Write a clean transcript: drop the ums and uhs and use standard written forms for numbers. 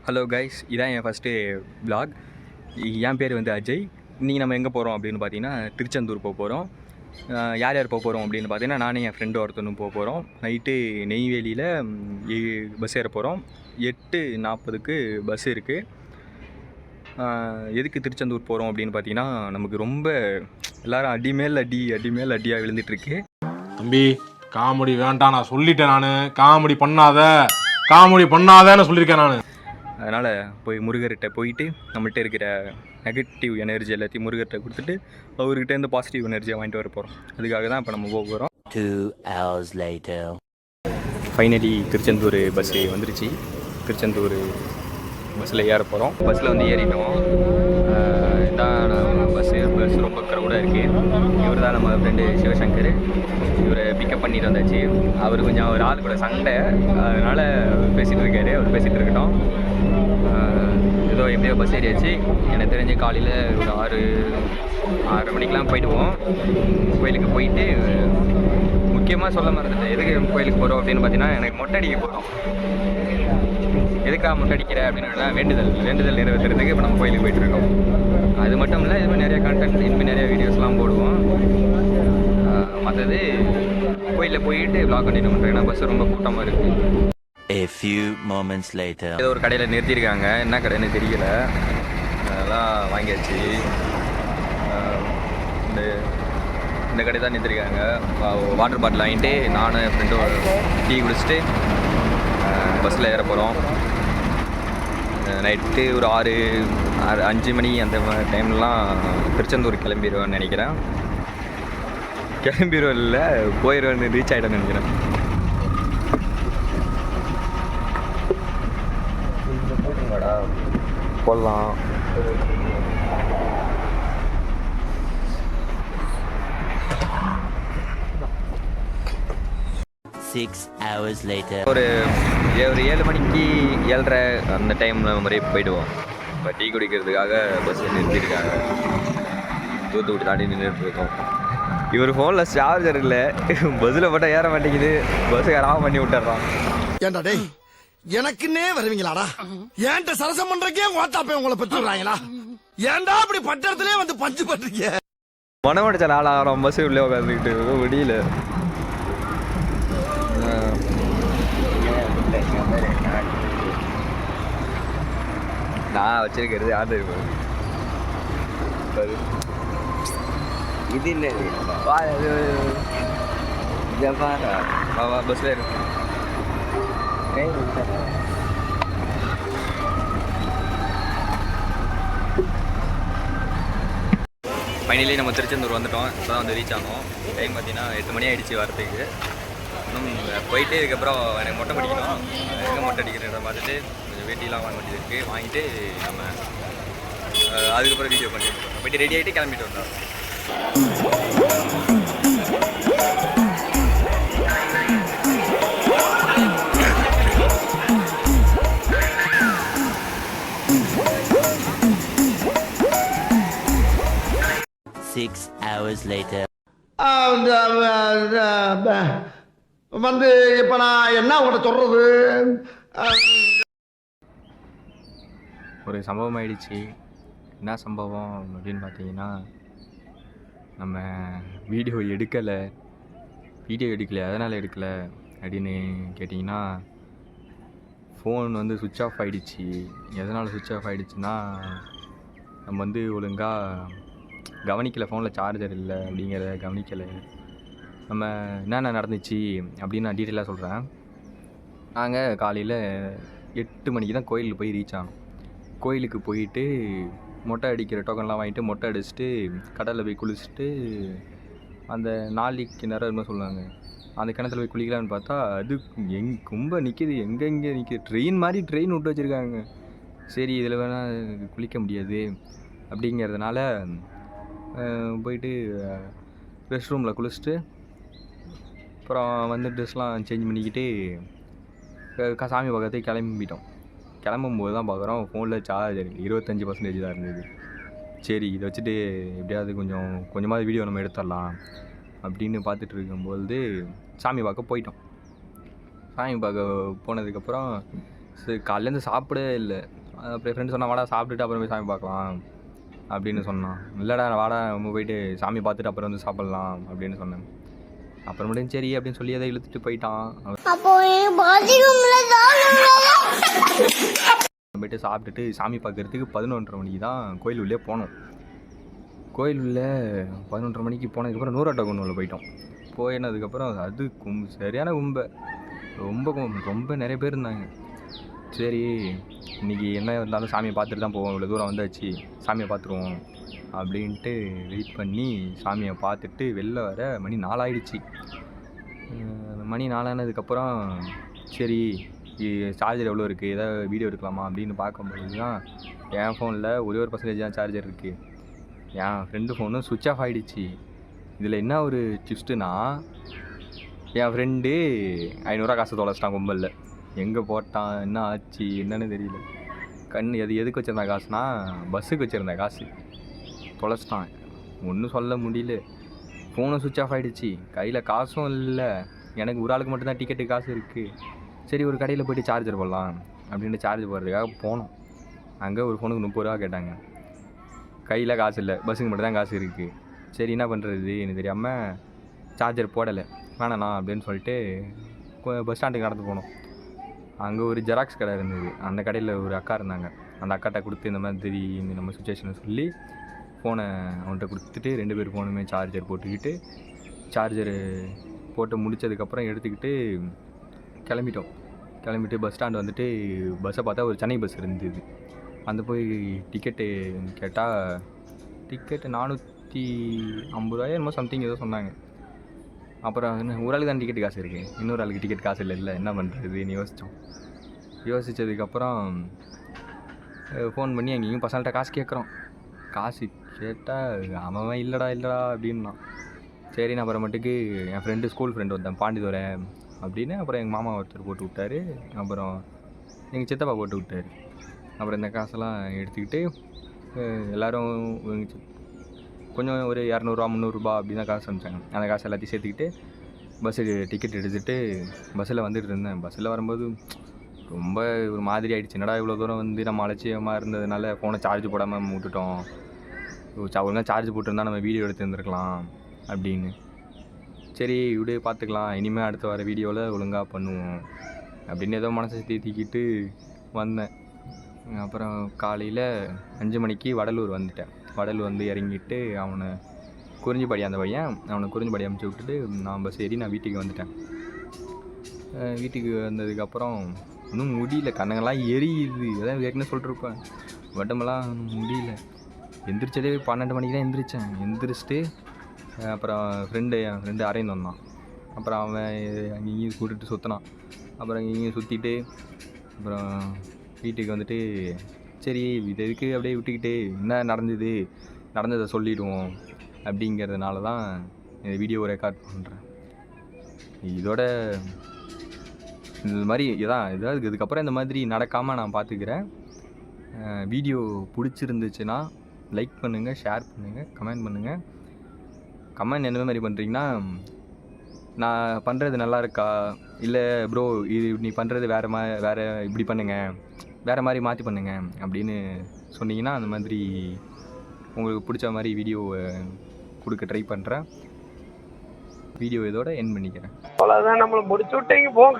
Hello guys, இதான் என் first vlog. என் பேர் வந்து அஜய். இன்றைக்கி நம்ம எங்கே போகிறோம் அப்படின்னு பார்த்தீங்கன்னா திருச்செந்தூர் போக போகிறோம். யார் யார் போக போகிறோம் அப்படின்னு பார்த்தீங்கன்னா நானும் என் ஃப்ரெண்டு ஒருத்தனும் போக போகிறோம். நைட்டு நெய்வேலியில் பஸ் ஏற போகிறோம். 8:40க்கு பஸ் இருக்குது. எதுக்கு திருச்செந்தூர் போகிறோம் அப்படின்னு பார்த்தீங்கன்னா நமக்கு ரொம்ப எல்லோரும் அடி மேல் அடியாக விழுந்துட்டுருக்கு. தம்பி காமெடி வேண்டாம், நான் சொல்லிட்டேன். நான் காமெடி பண்ணாதேன்னு சொல்லியிருக்கேன் நான். அதனால் போய் முருகர்கிட்ட போயிட்டு நம்மள்கிட்ட இருக்கிற நெகட்டிவ் எனர்ஜி எல்லாத்தையும் முருகர்கிட்ட கொடுத்துட்டு அவர்கிட்டேருந்து பாசிட்டிவ் எனர்ஜியை வாங்கிட்டு வர போகிறோம். அதுக்காக தான் இப்போ நம்ம போக போகிறோம். 2 hours later. Finally Tiruchendur bus வந்துருச்சு. திருச்செந்தூர் பஸ்ஸில் ஏற போகிறோம். பஸ்ஸில் வந்து ஏறிட்டோம். இதான் பஸ் ரொம்ப க்ரௌடாக இருக்குது. இவர் தான் நம்ம ஃப்ரெண்டு சிவசங்கர். இவரை பிக்கப் பண்ணிட்டு வந்தாச்சு. அவர் கொஞ்சம் ஒரு ஆள் கூட சண்டை, அதனால் பேசிகிட்டு இருக்காரு. அவர் பேசிகிட்டு இருக்கட்டும். ஏதோ எப்படியோ பஸ் ஏறியாச்சு. எனக்கு தெரிஞ்ச காலையில் ஒரு 6:30 மணிக்கெலாம் போயிடுவோம். கோயிலுக்கு போயிட்டு முக்கியமாக சொல்ல மறந்துட்டேன். எதுக்கு கோயிலுக்கு போகிறோம் அப்படின்னு பார்த்தீங்கன்னா எனக்கு மொட்டை அடிக்க போகிறோம். எதுக்காக மொட்டை அடிக்கிற அப்படின்னா வேண்டுதல் நிறைவேற்றுறதுக்கு இப்போ நம்ம கோயிலுக்கு போயிட்டுருக்கோம். அது மட்டும் இல்லை, இதுமாதிரி நிறைய கண்டென்ட், இனிமேல் நிறைய வீடியோஸ்லாம் போடுவோம். மற்றது கோயிலில் போயிட்டு vlog கண்டினியூ பண்ணுறேன். ஏன்னா பஸ் ரொம்ப கூட்டமாக இருக்குது. A few moments later. ஏதோ ஒரு கடையில் நிறுத்தியிருக்காங்க, என்ன கடைன்னு தெரியல. அதெல்லாம் வாங்கியாச்சு. இந்த கடை தான் நிறுத்திருக்காங்க. வாட்டர் பாட்டில் வாங்கிட்டு நானும் என் ஃப்ரெண்டும் டீ குடிச்சிட்டு பஸ்ஸில் ஏற போகிறோம். நைட்டு ஒரு 5 மணி அந்த டைம்லாம் திருச்செந்தூர் கிளம்பிடுவேன்னு நினைக்கிறேன். கிளம்பிடுவோம் இல்லை, போயிடுவேன், ரீச் ஆகிட்டேன்னு நினைக்கிறேன். போடலாம். 6 hours later. ஒரு 7 மணிக்கு 7:30 அந்த டைமில் மாதிரி போயிடுவோம். இப்போ டீ குடிக்கிறதுக்காக பஸ் நிறுத்திருக்காங்க. தூத்துக்குடி தாண்டி நின்றுட்டுருக்கோம். இவர் ஃபோனில் சார்ஜர் இல்லை, பஸ்ஸில் போட்டால் ஏற மாட்டேங்குது. பஸ்ஸுக்கு ஆஃப் பண்ணி விட்டுறான். ஏன்டா டேய், எனக்குன்னே வருவீங்களாடா? ஏன்ட்ட சரசம் பண்றக்கே ஓட்டாப்பே உங்களை பெற்று விடுறாங்களா? ஏன்டா அப்படி பட்டத்திலே வந்து பஞ்சு பண்றீங்க? மனமடைச்ச நாள் ஆகிறோம். பஸ்ஸு உள்ளே உட்காந்துக்கிட்டு முடியல. நான் வச்சிருக்கிறது யார் தெரியும்? இது இல்லை, பஸ்ஸில் இருக்கு. ஃபைனலி நம்ம திருச்செந்தூர் வந்துட்டோம். இப்போ தான் வந்து ரீச் ஆனோம். டைம் பார்த்தீங்கன்னா 8 மணி ஆகிடுச்சு வரத்துக்கு. இன்னும் போயிட்டு இதுக்கப்புறம் எனக்கு மொட்டை பிடிக்கணும். எங்கே மொட்டை அடிக்கிறத பார்த்துட்டு கொஞ்சம் வேட்டிலாம் வாங்க வேண்டியது இருக்குது. வாங்கிட்டு நம்ம அதுக்கப்புறம் வீடியோ பண்ணிட்டு போயிட்டு ரெடி ஆகிட்டு கிளம்பிட்டு வந்தோம். Hours later. வந்து இப்ப நான் என்ன உங்கள்கிட்ட சொல்றது? ஒரு சம்பவம் ஆயிடுச்சு. என்ன சம்பவம் அப்படின்னு பார்த்தீங்கன்னா, நம்ம வீடியோ எடுக்கலை. எதனால் எடுக்கலை அப்படின்னு கேட்டிங்கன்னா, ஃபோன் வந்து சுவிட்ச் ஆஃப் ஆகிடுச்சு. எதனால் சுவிட்ச் ஆஃப் ஆகிடுச்சுன்னா, நம்ம வந்து ஒழுங்காக கவனிக்கலை. ஃபோனில் சார்ஜர் இல்லை அப்படிங்கிறத கவனிக்கலை. நம்ம என்னென்ன நடந்துச்சு அப்படின்னு நான் டீட்டெயிலாக சொல்கிறேன். நாங்கள் காலையில் 8 மணிக்கு தான் கோயிலுக்கு போய் ரீச் ஆனோம். கோயிலுக்கு போயிட்டு மொட்டை அடிக்கிற டோக்கன்லாம் வாங்கிட்டு மொட்டை அடிச்சுட்டு கடலில் போய் குளிச்சுட்டு அந்த நாளைக்கு கிணறு என்ன சொல்லுவாங்க, அந்த கிணத்துல போய் குளிக்கலான்னு பார்த்தா அது ரொம்ப நிற்கிது. எங்கெங்கே நிற்கிது, ட்ரெயின் விட்டு வச்சுருக்காங்க. சரி, இதில் வேணால் குளிக்க முடியாது அப்படிங்கிறதுனால போயிட்டு ரெஸ்ட் ரூமில் குளிச்சுட்டு அப்புறம் வந்து ட்ரெஸ்லாம் சேஞ்ச் பண்ணிக்கிட்டு சாமி பக்கத்துக்கு கிளம்பிட்டோம். கிளம்பும்போது தான் பார்க்குறோம் ஃபோனில் சார்ஜர் 25% தான் இருந்தது. சரி, இதை வச்சுட்டு எப்படியாவது கொஞ்சமாவது வீடியோ நம்ம எடுத்துடலாம் அப்படின்னு பார்த்துட்டு இருக்கும்போது சாமி பார்க்க போயிட்டோம். சாமி பார்க்க போனதுக்கப்புறம் சரி, காலையிலேருந்து சாப்பிடவே இல்லை. அப்புறம் ஃப்ரெண்டு சொன்னா வாடா சாப்பிட்டுட்டு அப்புறம் போய் சாமி பார்க்கலாம் அப்படின்னு சொன்னான். இல்லைடா வாடா நம்ம போயிட்டு சாமி பார்த்துட்டு அப்புறம் வந்து சாப்பிட்லாம் அப்படின்னு சொன்னேன். அப்புறமேட்டு சரி அப்படின்னு சொல்லி அதை இழுத்துட்டு போயிட்டான். போயிட்டு சாப்பிட்டுட்டு சாமி பார்க்கறதுக்கு 11:30 மணிக்கு தான் கோயில் உள்ளே போனோம். கோயில் உள்ள 11:30 மணிக்கு போனதுக்கப்புறம் நூறாட்ட கொண்டு போயிட்டோம். போயினதுக்கப்புறம் அது சரியான ரொம்ப நிறைய பேர் இருந்தாங்க. சரி இன்றைக்கி என்ன இருந்தாலும் சாமியை பார்த்துட்டு தான் போவோம், இவ்வளோ தூரம் வந்தாச்சு சாமியை பார்த்துருவோம் அப்படின்ட்டு வெயிட் பண்ணி சாமியை பார்த்துட்டு வெளில வர மணி 4 ஆகிடுச்சி. மணி 4 ஆனதுக்கப்புறம் சரி சார்ஜர் எவ்வளோ இருக்குது, ஏதாவது வீடியோ எடுக்கலாமா அப்படின்னு பார்க்கும்போது தான் என் ஃபோனில் ஒரே ஒரு % தான் சார்ஜர் இருக்குது. என் ஃப்ரெண்டு ஃபோனும் சுவிட்ச் ஆஃப் ஆகிடுச்சி. இதில் என்ன ஒரு ட்விஸ்ட்டுனா, என் ஃப்ரெண்டு 500 காசு தொலைச்சிட்டான் கும்பலில். எங்கே போட்டான், என்ன ஆச்சு என்னன்னு தெரியல. எதுக்கு வச்சுருந்தேன் காசுனா பஸ்ஸுக்கு வச்சுருந்தேன் காசு, தொலைச்சிட்டான். ஒன்றும் சொல்ல முடியல. ஃபோனும் சுவிட்ச் ஆஃப் ஆகிடுச்சி, கையில் காசும் இல்லை. எனக்கு ஒரு ஆளுக்கு மட்டும்தான் டிக்கெட்டு காசு இருக்குது. சரி ஒரு கடையில் போய்ட்டு சார்ஜர் போடலாம் அப்படின்ட்டு சார்ஜ் போடுறதுக்காக போனோம். அங்கே ஒரு ஃபோனுக்கு 30 ரூபா கேட்டாங்க. கையில் காசு இல்லை, பஸ்ஸுக்கு மட்டும் தான் காசு இருக்குது. சரி என்ன பண்ணுறது எனக்கு தெரியாமல் சார்ஜர் போடலை. வேணாண்ணா அப்படின்னு சொல்லிட்டு பஸ் ஸ்டாண்டுக்கு நடந்து போனோம். அங்கே ஒரு ஜெராக்ஸ் கடை இருந்தது. அந்த கடையில் ஒரு அக்கா இருந்தாங்க. அந்த அக்காட்ட கொடுத்து இந்த மாதிரி நம்ம சுச்சுவேஷனை சொல்லி ஃபோனை அவன்கிட்ட கொடுத்துட்டு 2 பேர் ஃபோனுமே சார்ஜர் போட்டுக்கிட்டு சார்ஜரு போட்டு முடித்ததுக்கப்புறம் எடுத்துக்கிட்டு கிளம்பிட்டு பஸ் ஸ்டாண்டு வந்துட்டு பஸ்ஸை பார்த்தா ஒரு சென்னை பஸ் இருந்தது. அந்த போய் டிக்கெட்டு கேட்டால் டிக்கெட்டு 450 ரூபாயோ என்னமோ சம்திங் ஏதோ சொன்னாங்க. அப்புறம் ஒரு ஆளுக்கு தான் டிக்கெட்டு காசு இருக்குது, இன்னொரு ஆளுக்கு டிக்கெட் காசு இல்லை என்ன பண்ணுறதுன்னு யோசித்ததுக்கப்புறம் ஃபோன் பண்ணி எங்கேயும் பசங்கள்கிட்ட காசு கேட்குறோம். காசு கேட்டால் அவன் இல்லைடா அப்படின்னான். சரி நான் அப்புறமேட்டுக்கு என் ஃப்ரெண்டு ஸ்கூல் ஃப்ரெண்டு வந்தேன் பாண்டிதுரை அப்படின்னு. அப்புறம் எங்கள் மாமா ஒருத்தர் போட்டு விட்டார். அப்புறம் எங்கள் சித்தப்பா போட்டு விட்டார். அப்புறம் இந்த காசெல்லாம் எடுத்துக்கிட்டு எல்லோரும் கொஞ்சம் ஒரு 200 ரூபா 300 ரூபா அப்படி தான் காசு அனுப்பிச்சாங்க. அந்த காசு எல்லாத்தையும் சேர்த்துக்கிட்டு பஸ்ஸுக்கு டிக்கெட் எடுத்துகிட்டு பஸ்ஸில் வந்துட்டு இருந்தேன். பஸ்ஸில் வரும்போது ரொம்ப ஒரு மாதிரி ஆகிடுச்சு. என்னடா இவ்வளோ தூரம் வந்து நம்ம அலட்சியமாக இருந்ததுனால ஃபோனை சார்ஜ் போடாமல் விட்டுட்டோம், ஒழுங்காக சார்ஜ் போட்டிருந்தா நம்ம வீடியோ எடுத்துருந்துருக்கலாம் அப்படின்னு. சரி இப்படி பார்த்துக்கலாம், இனிமேல் அடுத்து வர வீடியோவில் ஒழுங்காக பண்ணுவோம் அப்படின்னு ஏதோ மனசை தேத்திக்கிட்டு வந்தேன். அப்புறம் காலையில் 5 மணிக்கு வடலூர் வந்துட்டேன். வடலூர் வந்து இறங்கிட்டு அவனை குறிஞ்சிப்பாடி அமுச்சு விட்டுட்டு நான் பஸ் ஏறி நான் வீட்டுக்கு வந்துட்டேன். வீட்டுக்கு வந்ததுக்கப்புறம் ஒன்றும் முடியல, கண்ணங்கள்லாம் எரியுது. அதான் ஏற்கனவே சொல்லிட்டுருப்பேன், உடம்பெல்லாம் முடியல. எந்திரிச்சதே 12 மணிக்கு தான் எந்திரிச்சிட்டு அப்புறம் என் ஃப்ரெண்டு அரைந்து வந்தான். அப்புறம் அவன் அங்கேயும் கூட்டிகிட்டு சுற்றினான். அப்புறம் இங்கேயும் சுற்றிட்டு அப்புறம் வீட்டுக்கு வந்துட்டு சரி இது எதுக்கு அப்படியே விட்டுக்கிட்டு என்ன நடந்ததை சொல்லிவிடுவோம் அப்படிங்கிறதுனால தான் இந்த வீடியோ ரெக்கார்ட் பண்ணுறேன். இதோட இந்த மாதிரி ஏதாவது இதுக்கப்புறம் இந்த மாதிரி நடக்காமல் நான் பார்த்துக்கிறேன். வீடியோ பிடிச்சிருந்துச்சுன்னா லைக் பண்ணுங்கள், ஷேர் பண்ணுங்கள், கமெண்ட் பண்ணுங்கள். கமெண்ட் என்ன மாதிரி பண்ணுறீங்கன்னா, நான் பண்ணுறது நல்லா இருக்கா, இல்லை ப்ரோ இது நீ பண்ணுறது வேறு இப்படி பண்ணுங்கள், வேறு மாதிரி மாற்றி பண்ணுங்கள் அப்படின்னு சொன்னீங்கன்னா அந்த மாதிரி உங்களுக்கு பிடிச்ச மாதிரி வீடியோவை கொடுக்க ட்ரை பண்ணுறேன். வீடியோ இதோட எண்ட் பண்ணிக்கிறேன். அவ்வளோதான், நம்மளை முடிச்சு விட்டீங்க போங்க.